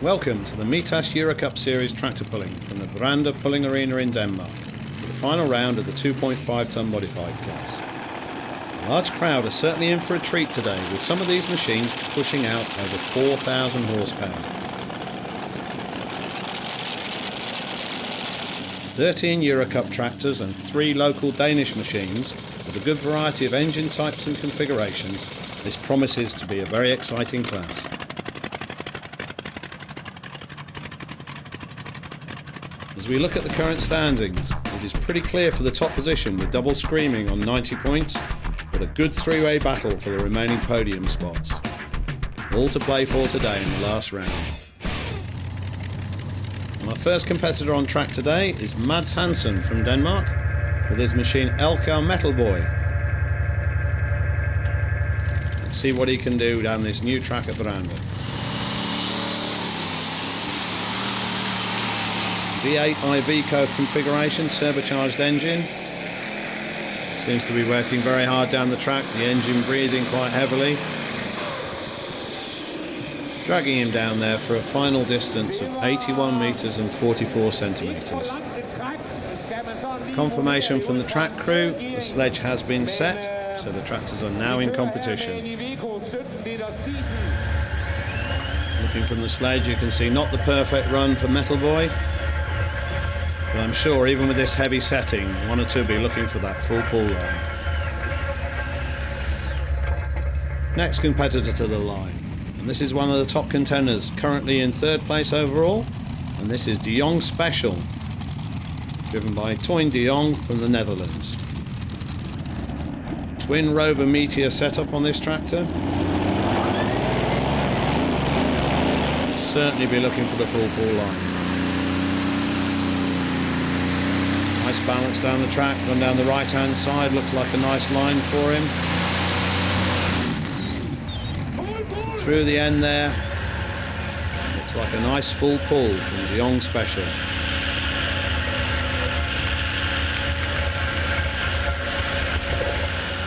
Welcome to the Mitas Eurocup Series tractor pulling from the Brande pulling arena in Denmark for the final round of the 2.5 tonne modified class. A large crowd are certainly in for a treat today, with some of these machines pushing out over 4,000 horsepower. 13 Eurocup tractors and 3 local Danish machines with a good variety of engine types and configurations. This promises to be a very exciting class. As we look at the current standings, it is pretty clear for the top position with double screaming on 90 points, but a good three-way battle for the remaining podium spots. All to play for today in the last round. And our first competitor on track today is Mads Hansen from Denmark with his machine Elka Metal Boy. Let's see what he can do down this new track at Brande. V8 Iveco configuration, turbocharged engine. Seems to be working very hard down the track, the engine breathing quite heavily. Dragging him down there for a final distance of 81 metres and 44 centimetres. Confirmation from the track crew, the sledge has been set, so the tractors are now in competition. Looking from the sledge, you can see not the perfect run for Metal Boy. But I'm sure even with this heavy setting, one or two will be looking for that full pull line. Next competitor to the line, and this is one of the top contenders, currently in third place overall, and this is De Jong Special, driven by Toyn De Jong from the Netherlands. Twin Rover Meteor setup on this tractor. Certainly be looking for the full pull line. Nice balance down the track, run down the right hand side, looks like a nice line for him. Through the end there, looks like a nice full pull from De Jong Special.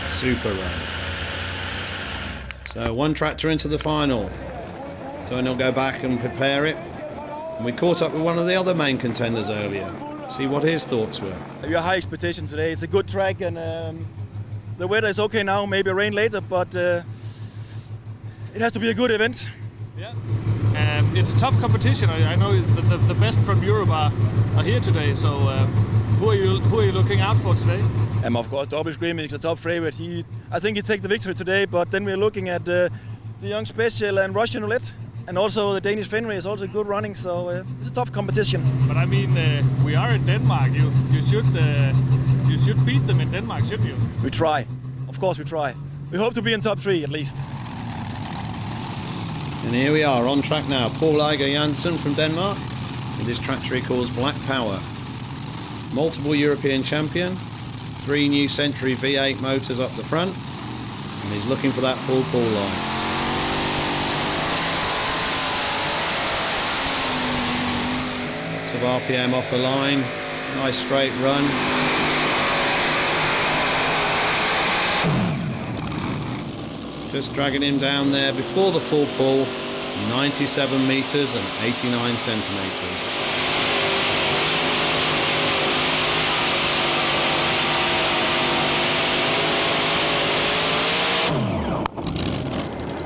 Super run. So one tractor into the final. Toyn will go back and prepare it. And we caught up with one of the other main contenders earlier. See what his thoughts were. We have high expectations today. It's a good track and the weather is okay now, maybe rain later, but it has to be a good event. Yeah, it's a tough competition. I know the best from Europe are here today, so who are you looking out for today? Of course, Double Screaming is the top favorite. I think he takes the victory today, but then we're looking at the Young Special and Russian Roulette. And also the Danish Fenrir is also good running, so it's a tough competition. But I mean, we are in Denmark. You should beat them in Denmark, shouldn't you? We try. Of course we try. We hope to be in top 3 at least. And here we are on track now. Paul Eiger Janssen from Denmark with his tractor he calls Black Power. Multiple European champion, 3 new Century V8 motors up the front, and he's looking for that full pull line. Of RPM off the line, nice straight run. Just dragging him down there before the full pull, 97 metres and 89 centimetres.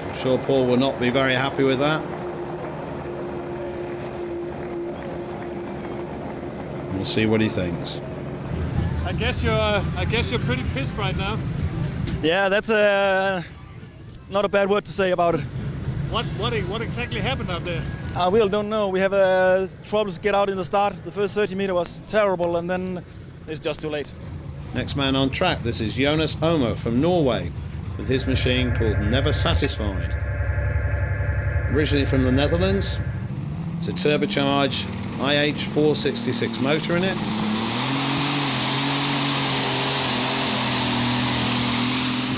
I'm sure Paul will not be very happy with that. We'll see what he thinks. I guess you're pretty pissed right now. Yeah, that's not a bad word to say about it. What exactly happened out there? We don't know. We have troubles to get out in the start. The first 30 meters was terrible, and then it's just too late. Next man on track, this is Jonas Homer from Norway with his machine called Never Satisfied. Originally from the Netherlands, it's a turbocharged IH466 motor in it.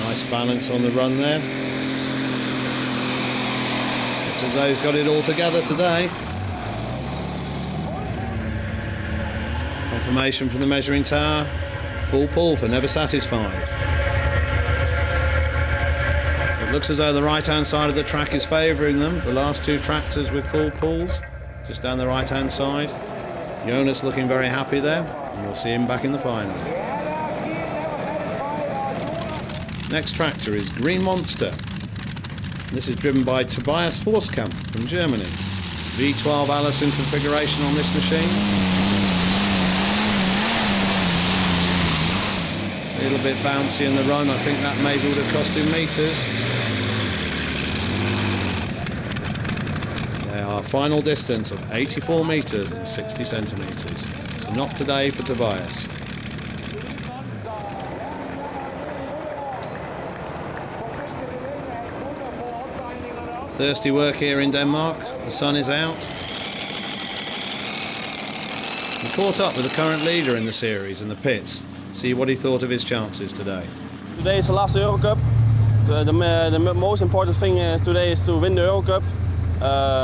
Nice balance on the run there. Looks as though he's got it all together today. Confirmation from the measuring tower. Full pull for Never Satisfied. It Looks as though the right-hand side of the track is favouring them. The last two tractors with full pulls, just down the right-hand side. Jonas looking very happy there, and we'll see him back in the final. Next tractor is Green Monster. This is driven by Tobias Horstkamp from Germany. V12 Allison configuration on this machine. A little bit bouncy in the run. I think that maybe would have cost him metres. There are final distance of 84 metres and 60 centimetres. So not today for Tobias. Thirsty work here in Denmark. The sun is out. We caught up with the current leader in the series in the pits. See what he thought of his chances today. Today is the last Eurocup. The most important thing today is to win the Eurocup.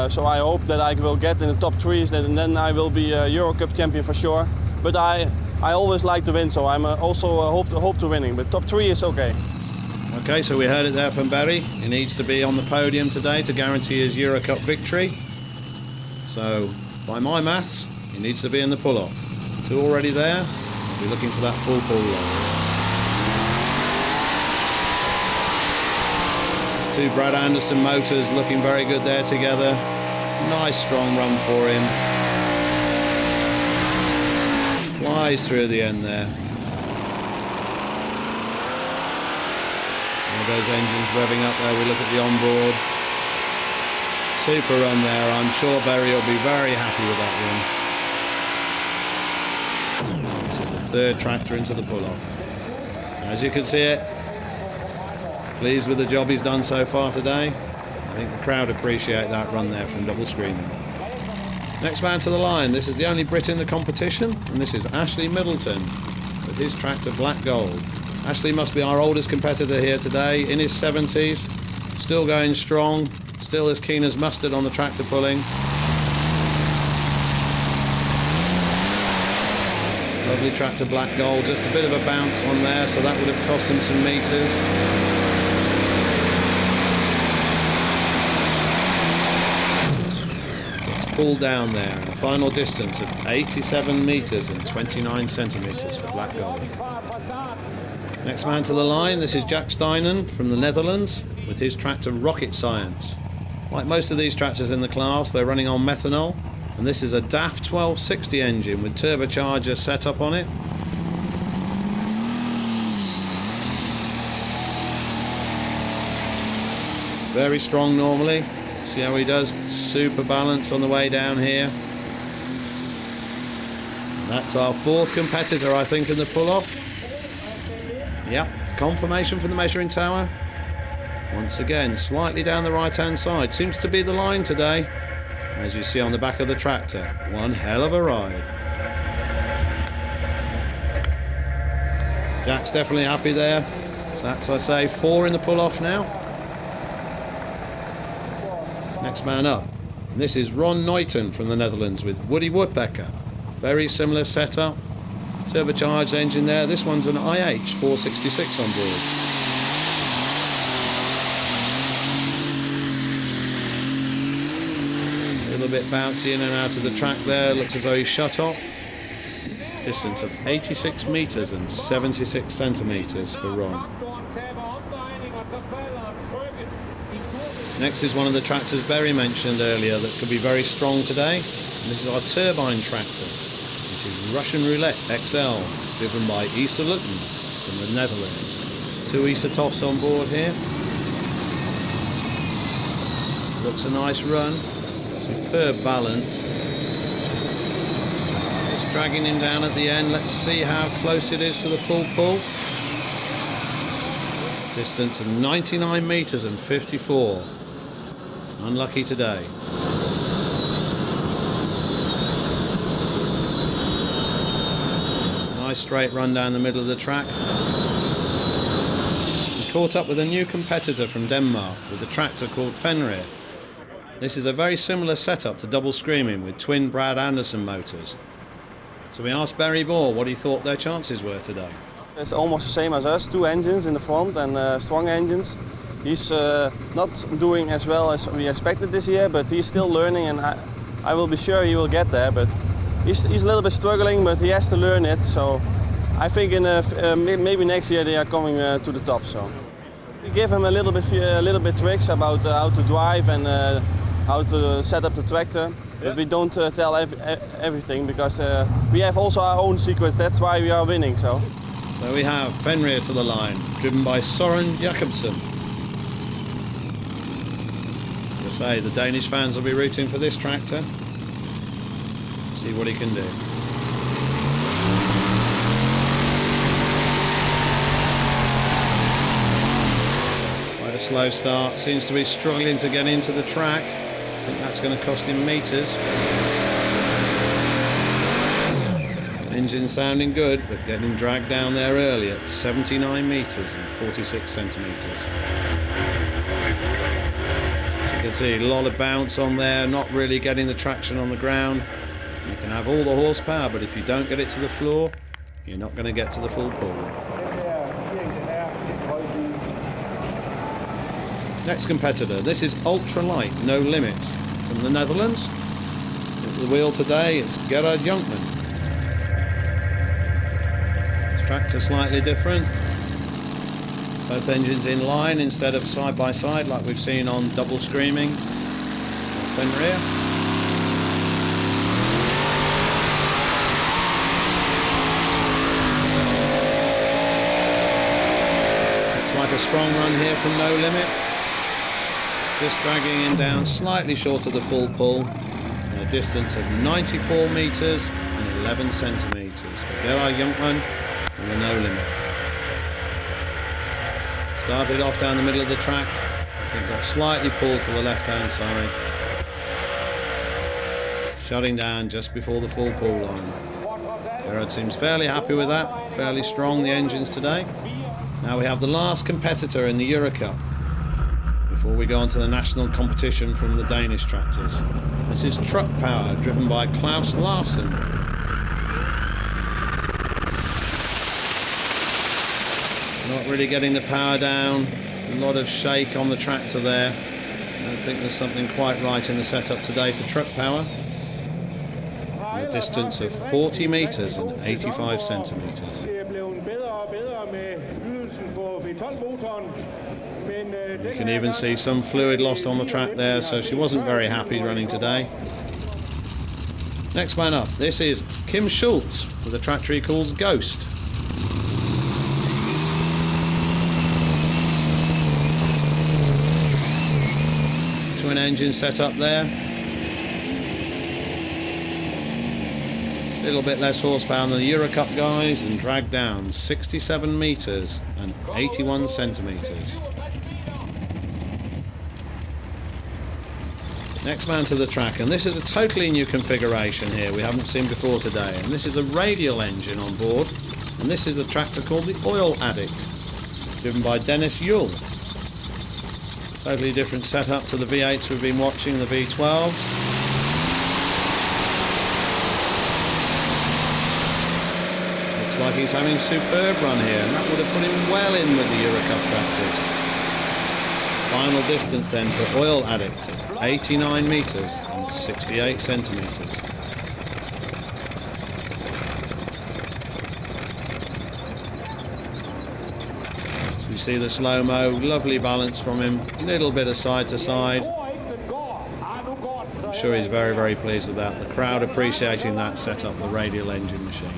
So I hope that I will get in the top 3, and then I will be a Eurocup champion for sure. But I always like to win, so I'm also hope to winning. But top 3 is okay. Okay, so we heard it there from Barry. He needs to be on the podium today to guarantee his Eurocup victory. So, by my maths, he needs to be in the pull-off. 2 already there. We'll be looking for that full pull-off. 2 Brad Anderson motors looking very good there together. Nice strong run for him. Flies through the end there. Those engines revving up there. We look at the onboard. Super run there. I'm sure Barry will be very happy with that run. This is the 3rd tractor into the pull-off. As you can see it, pleased with the job he's done so far today. I think the crowd appreciate that run there from double screening. Next man to the line. This is the only Brit in the competition, and this is Ashley Middleton with his tractor Black Gold. Ashley must be our oldest competitor here today, in his 70s, still going strong, still as keen as mustard on the tractor pulling. Lovely tractor Black Gold, just a bit of a bounce on there, so that would have cost him some metres. It's pulled down there, and a final distance of 87 metres and 29 centimetres for Black Gold. Next man to the line, this is Jack Steinen from the Netherlands with his tractor Rocket Science. Like most of these tractors in the class, they're running on methanol, and this is a DAF 1260 engine with turbocharger set up on it. Very strong normally. See how he does? Super balance on the way down here. That's our 4th competitor, I think, in the pull-off. Yep, confirmation from the measuring tower. Once again, slightly down the right-hand side. Seems to be the line today, as you see on the back of the tractor. One hell of a ride. Jack's definitely happy there. So that's, I say, 4 in the pull-off now. Next man up. And this is Ron Nuiten from the Netherlands with Woody Woodpecker. Very similar setup. Turbocharged engine there. This one's an IH 466 on board. A little bit bouncy in and out of the track there. Looks as though he's shut off. Distance of 86 metres and 76 centimetres for Ron. Next is one of the tractors Barry mentioned earlier that could be very strong today. And this is our turbine tractor, which is Russian Roulette XL, driven by Isa Lutten from the Netherlands. 2 Isatovs on board here. Looks a nice run. Superb balance. Just dragging him down at the end. Let's see how close it is to the full pull. Distance of 99 metres and 54. Unlucky today. Nice straight run down the middle of the track. We caught up with a new competitor from Denmark with a tractor called Fenrir. This is a very similar setup to double screaming with twin Brad Anderson motors. So we asked Barry Bohr what he thought their chances were today. It's almost the same as us, 2 engines in the front and strong engines. He's not doing as well as we expected this year, but he's still learning, and I will be sure he will get there. But he's a little bit struggling, but he has to learn it. So I think in maybe next year they are coming to the top. So we give him a little bit tricks about how to drive and how to set up the tractor. But we don't tell everything because we have also our own secrets. That's why we are winning. So we have Fenrir to the line, driven by Søren Jacobsen. As I say, the Danish fans will be rooting for this tractor. See what he can do. Quite a slow start. Seems to be struggling to get into the track. I think that's going to cost him meters. Engine sounding good, but getting dragged down there early at 79 meters and 46 centimeters. As you can see, a lot of bounce on there, not really getting the traction on the ground. You can have all the horsepower, but if you don't get it to the floor, you're not going to get to the full pull. Next competitor, this is Ultralight, No Limits. From the Netherlands, at the wheel today, it's Gerard Jonkman. This tractor's slightly different. Both engines in line instead of side by side like we've seen on double screaming. Fenrir. Looks like a strong run here from No Limit. Just dragging him down slightly short of the full pull, and a distance of 94 meters and 11 centimeters for Gerard Jonkman and the No Limit. Started off down the middle of the track, I think got slightly pulled to the left-hand side, shutting down just before the full pull line. Gerard seems fairly happy with that, fairly strong the engines today. Now we have the last competitor in the Eurocup before we go on to the national competition from the Danish tractors. This is Truck Power, driven by Klaus Larsen. Not really getting the power down, a lot of shake on the tractor there. I don't think there's something quite right in the setup today for Truck Power. And a distance of 40 meters and 85 centimeters. You can even see some fluid lost on the track there, so she wasn't very happy running today. Next man up, this is Kim Schultz with a tractor he calls Ghost. Twin engine set up there. A little bit less horsepower than the Eurocup guys, and dragged down 67 meters and 81 centimeters. Next man to the track, and this is a totally new configuration here we haven't seen before today, and this is a radial engine on board, and this is a tractor called the Oil Addict, driven by Dennis Yule. Totally different setup to the V8s we've been watching, the V12s. Looks like he's having a superb run here, and that would have put him well in with the Eurocup tractors. Final distance then for Oil Addict, 89 meters and 68 centimeters. You see the slow-mo, lovely balance from him, little bit of side to side. I'm sure he's very, very pleased with that. The crowd appreciating that setup, the radial engine machine.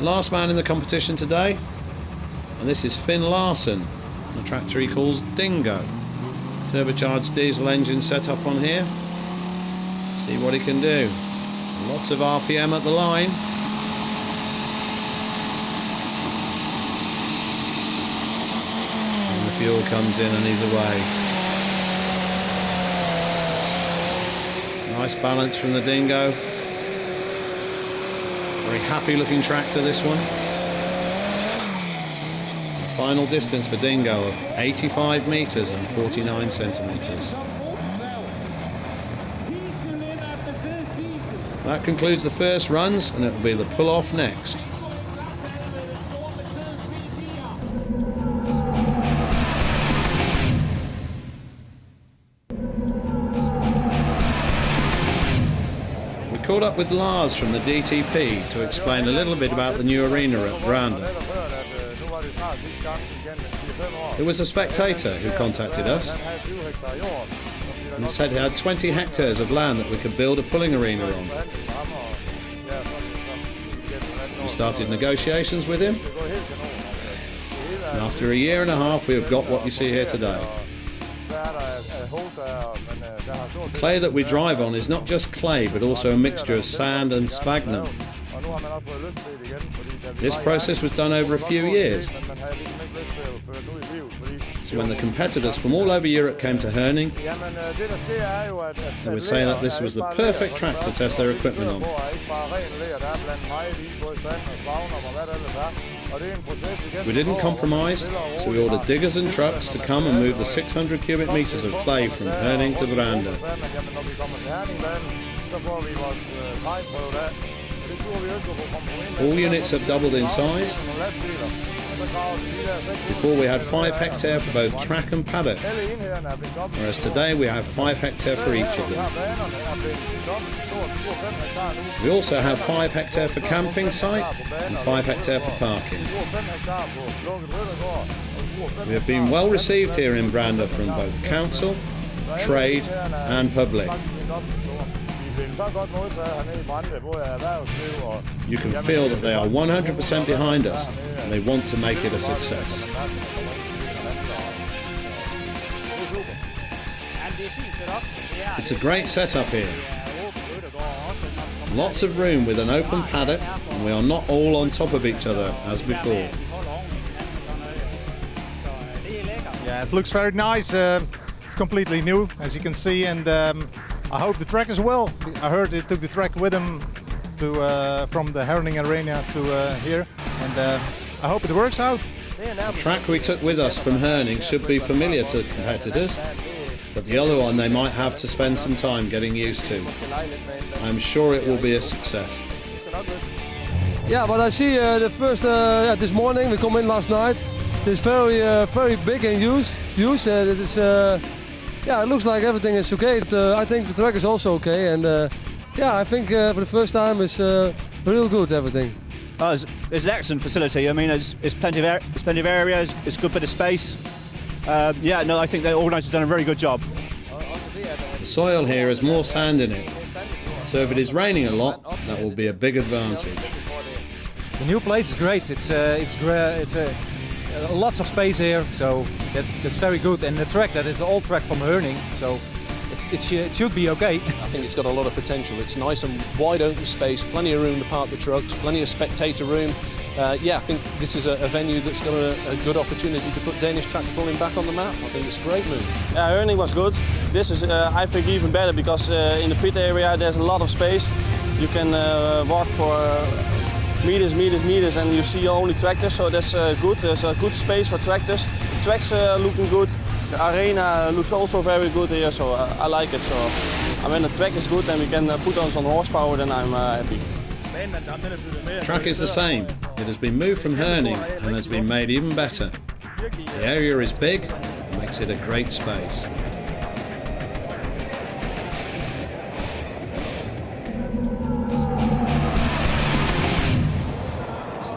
Last man in the competition today, and this is Finn Larsen. The tractor he calls Dingo. Turbocharged diesel engine set up on here. See what he can do. Lots of RPM at the line. And the fuel comes in and he's away. Nice balance from the Dingo. Very happy looking tractor, this one. Final distance for Dingo of 85 meters and 49 centimeters. That concludes the first runs, and it will be the pull-off next. caught up with Lars from the DTP to explain a little bit about the new arena at Brande. It was a spectator who contacted us and said he had 20 hectares of land that we could build a pulling arena on. We started negotiations with him, and after a year and a half we have got what you see here today. The clay that we drive on is not just clay but also a mixture of sand and sphagnum. This process was done over a few years. So when the competitors from all over Europe came to Herning, they would say that this was the perfect track to test their equipment on. We didn't compromise, so we ordered diggers and trucks to come and move the 600 cubic meters of clay from Herning to Brande. All units have doubled in size. Before we had 5 hectares for both track and paddock, whereas today we have 5 hectares for each of them. We also have 5 hectares for camping site and 5 hectares for parking. We have been well received here in Brande from both council, trade and public. You can feel that they are 100% behind us and they want to make it a success. It's a great setup here. Lots of room with an open paddock, and we are not all on top of each other as before. Yeah, it looks very nice. It's completely new, as you can see, and I hope the track as well. I heard they took the track with them to from the Herning Arena to here, and I hope it works out. The track we took with us from Herning should be familiar to competitors, but the other one they might have to spend some time getting used to. I'm sure it will be a success. Yeah, but I see the first this morning we come in last night. It's very big and used. It is. Yeah, it looks like everything is okay. I think the track is also okay, and yeah, I think for the first time it's real good, everything. It's an excellent facility. I mean, it's plenty of area. It's a good bit of space. Yeah, no, I think the organisers have done a very good job. The soil here has more sand in it, so if it is raining a lot, that will be a big advantage. The new place is great. It's lots of space here, so that's very good. And the track, that is the old track from Herning, so it should be okay. I think it's got a lot of potential. It's nice and wide open space, plenty of room to park the trucks, plenty of spectator room. Yeah, I think this is a venue that's got a good opportunity to put Danish tractor pulling back on the map. I think it's a great move. Yeah, Herning was good. This is, I think, even better because in the pit area there's a lot of space. You can walk for meters, and you see only tractors, so that's good. There's a good space for tractors. The track's looking good. The arena looks also very good here, so I like it. So when the track is good and we can put on some horsepower, then I'm happy. The track is the same. It has been moved from Herning and has been made even better. The area is big and makes it a great space.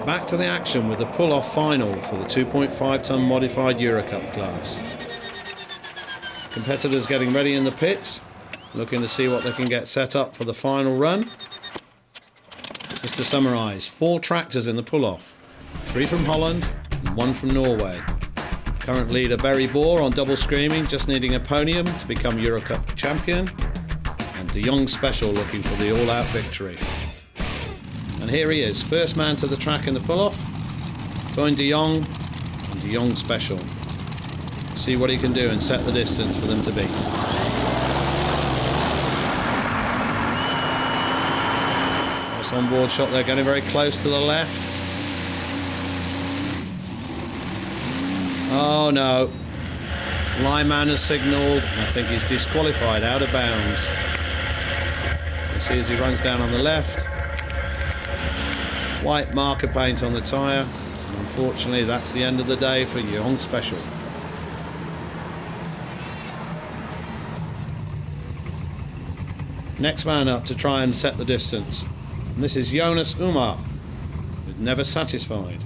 Back to the action with the pull-off final for the 2.5 ton modified Eurocup class. Competitors getting ready in the pits, looking to see what they can get set up for the final run. Just to summarise, 4 tractors in the pull-off, 3 from Holland and 1 from Norway. Current leader Barry Bohr on double screaming, just needing a podium to become Eurocup champion, and De Jong Special looking for the all-out victory. And here he is, first man to the track in the pull-off, Toyn De Jong and De Jong Special. See what he can do and set the distance for them to beat. Nice on-board shot there, getting very close to the left. Oh no, lineman has signalled. I think he's disqualified, out of bounds. You see as he runs down on the left. White marker paint on the tyre. Unfortunately, that's the end of the day for De Jong Special. Next man up to try and set the distance. And this is Jonas Umar, with Never Satisfied.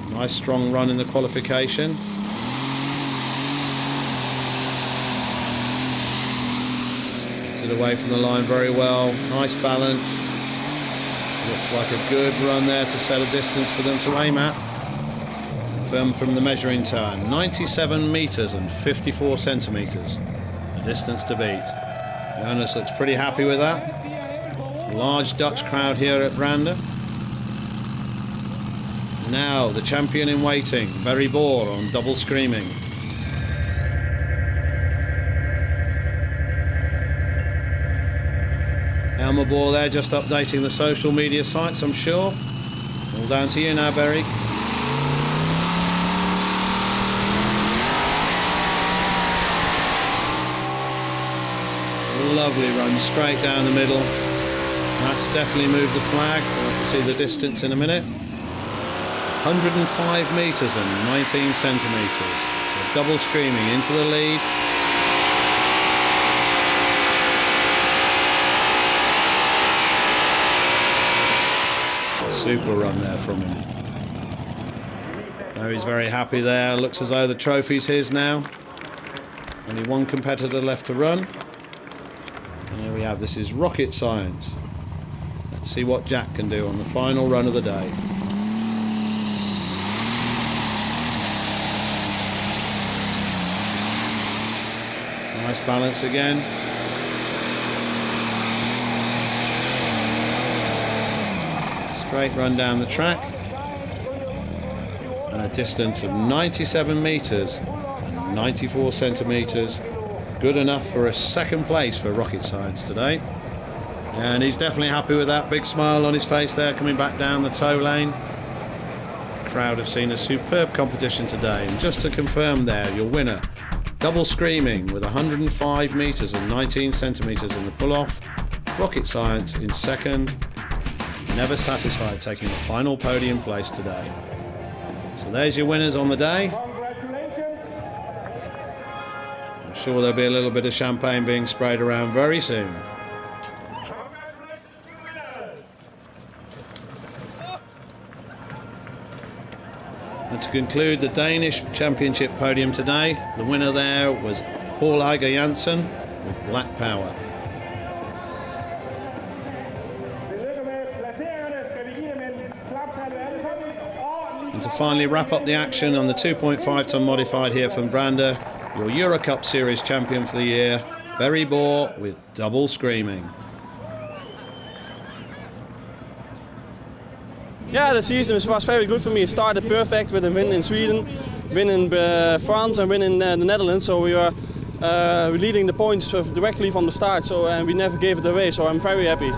Nice strong run in the qualification. Gets it away from the line very well. Nice balance. Looks like a good run there to set a distance for them to aim at. Confirmed from the measuring turn. 97 metres and 54 centimetres. The distance to beat. Jonas looks pretty happy with that. Large Dutch crowd here at Brande. Now the champion in waiting, Barry Bohr on double screaming. Elmer Bohr there just updating the social media sites, I'm sure. All down to you now, Barry. Lovely run straight down the middle. That's definitely moved the flag. We'll have to see the distance in a minute. 105 metres and 19 centimetres. So double screaming into the lead. Super run there from him. Barry's very happy there. Looks as though the trophy's his now. Only one competitor left to run. And here we have, this is rocket science. Let's see what Jack can do on the final run of the day. Nice balance again. Straight run down the track. And a distance of 97 metres and 94 centimetres. Good enough for a second place for rocket science today. And he's definitely happy with that. Big smile on his face there coming back down the tow lane. The crowd have seen a superb competition today. And just to confirm there, your winner, double screaming with 105 metres and 19 centimetres in the pull-off. Rocket science in second. Never Satisfied taking the final podium place today. So there's your winners on the day. I'm sure there'll be a little bit of champagne being sprayed around very soon. And to conclude the Danish Championship podium today, the winner there was Paul Eiger Janssen with Black Power. And to finally wrap up the action on the 2.5 ton modified here from Brande, your Eurocup Series champion for the year, Barry Bohr with double screaming. Yeah, the season was very good for me. It started perfect with a win in Sweden, win in France and win in the Netherlands. So we were leading the points directly from the start, so we never gave it away, so I'm very happy.